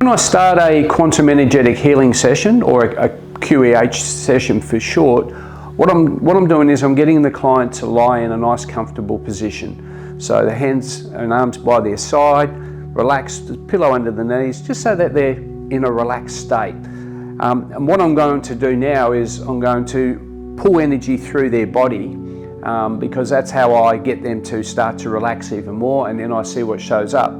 When I start a quantum energetic healing session, or a QEH session for short, what I'm doing is I'm getting the client to lie in a nice comfortable position. So the hands and arms by their side, relaxed, the pillow under the knees, just so that they're in a relaxed state. And what I'm going to do now is I'm going to pull energy through their body, because that's how I get them to start to relax even more, and then I see what shows up.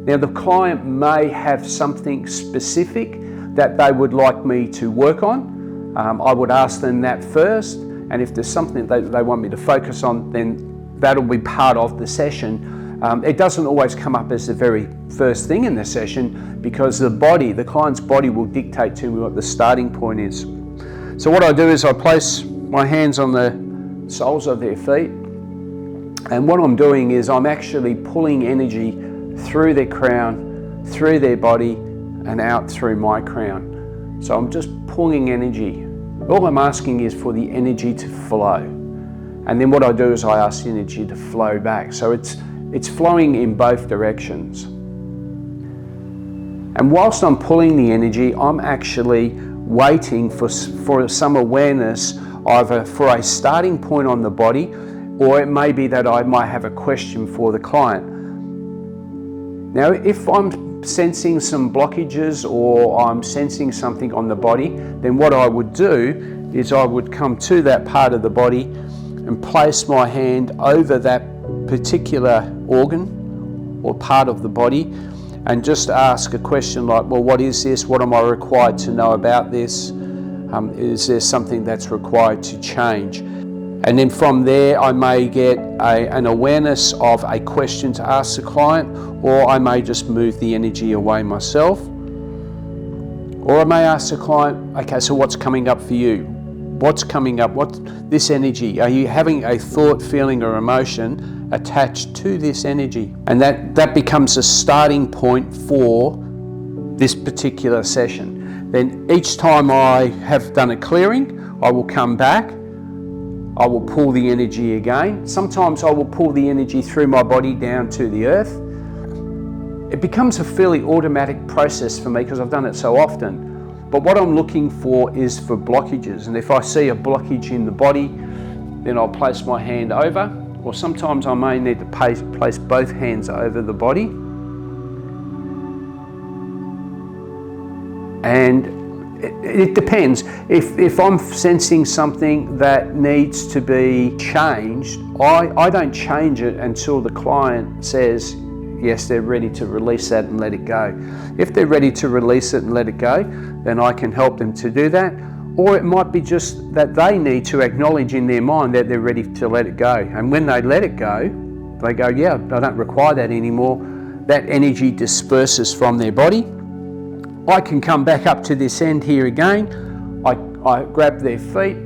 Now, the client may have something specific that they would like me to work on. I would ask them that first, and if there's something that they want me to focus on, then that'll be part of the session. It doesn't always come up as the very first thing in the session, because the client's body will dictate to me what the starting point is. So what I do is I place my hands on the soles of their feet, and what I'm doing is I'm actually pulling energy through their crown, through their body, and out through my crown. So I'm just pulling energy. All I'm asking is for the energy to flow. And then what I do is I ask the energy to flow back. So it's flowing in both directions. And whilst I'm pulling the energy, I'm actually waiting for some awareness, either for a starting point on the body, or it may be that I might have a question for the client. Now, if I'm sensing some blockages or I'm sensing something on the body, then what I would do is I would come to that part of the body and place my hand over that particular organ or part of the body, and just ask a question like, well, what is this? What am I required to know about this? Is there something that's required to change? And then from there, I may get an awareness of a question to ask the client, or I may just move the energy away myself. Or I may ask the client, okay, so what's coming up for you? What's coming up? What's this energy? Are you having a thought, feeling, or emotion attached to this energy? And that becomes a starting point for this particular session. Then each time I have done a clearing, I will come back. I will pull the energy again. Sometimes I will pull the energy through my body down to the earth. It becomes a fairly automatic process for me because I've done it so often. But what I'm looking for is for blockages. And if I see a blockage in the body, then I'll place my hand over, or sometimes I may need to place both hands over the body. And it depends. If I'm sensing something that needs to be changed, I don't change it until the client says, yes, they're ready to release that and let it go. If they're ready to release it and let it go, then I can help them to do that. Or it might be just that they need to acknowledge in their mind that they're ready to let it go. And when they let it go, they go, yeah, I don't require that anymore. That energy disperses from their body. I can come back up to this end here again. I grab their feet,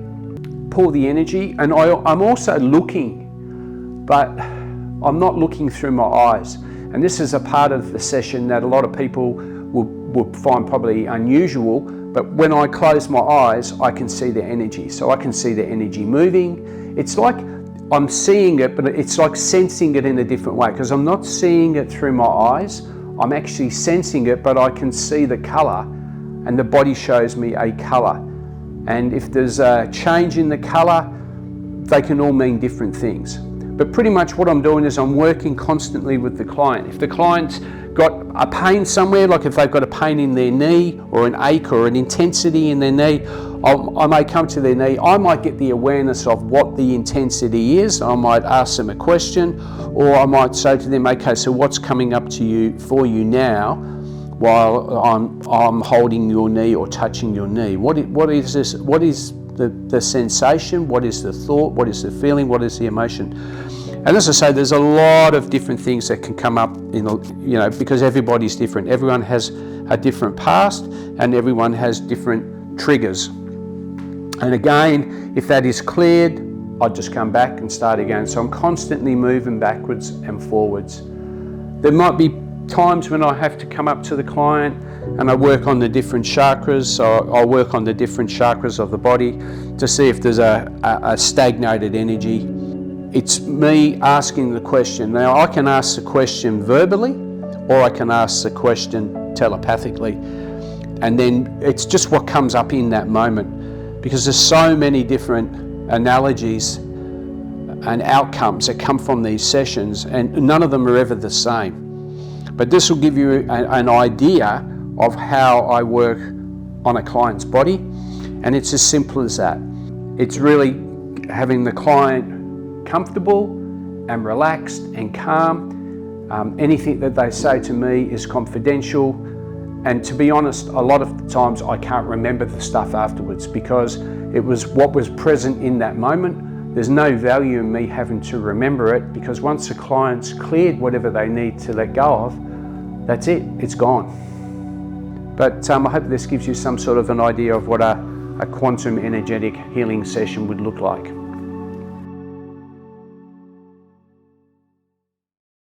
pull the energy, and I'm also looking, but I'm not looking through my eyes. And this is a part of the session that a lot of people will find probably unusual, but when I close my eyes, I can see the energy. So I can see the energy moving. It's like I'm seeing it, but it's like sensing it in a different way, because I'm not seeing it through my eyes. I'm actually sensing it, but I can see the colour, and the body shows me a colour. And if there's a change in the colour, they can all mean different things. But pretty much what I'm doing is I'm working constantly with the client. If the client's got a pain somewhere, like if they've got a pain in their knee, or an ache or an intensity in their knee, I may come to their knee. I might get the awareness of what the intensity is. I might ask them a question, or I might say to them, okay, so what's coming up for you now while I'm holding your knee or touching your knee? What is this? What is the sensation? What is the thought? What is the feeling? What is the emotion? And as I say, there's a lot of different things that can come up, because everybody's different. Everyone has a different past, and everyone has different triggers. And again, if that is cleared, I just come back and start again. So I'm constantly moving backwards and forwards. There might be times when I have to come up to the client and I work on the different chakras. So I'll work on the different chakras of the body to see if there's a stagnated energy. It's me asking the question. Now I can ask the question verbally, or I can ask the question telepathically. And then it's just what comes up in that moment, because there's so many different analogies and outcomes that come from these sessions, and none of them are ever the same. But this will give you an idea of how I work on a client's body, and it's as simple as that. It's really having the client comfortable and relaxed and calm. Anything that they say to me is confidential, and to be honest, a lot of the times I can't remember the stuff afterwards because it was what was present in that moment. There's no value in me having to remember it, because once the client's cleared whatever they need to let go of, that's it, it's gone. But I hope this gives you some sort of an idea of what a quantum energetic healing session would look like.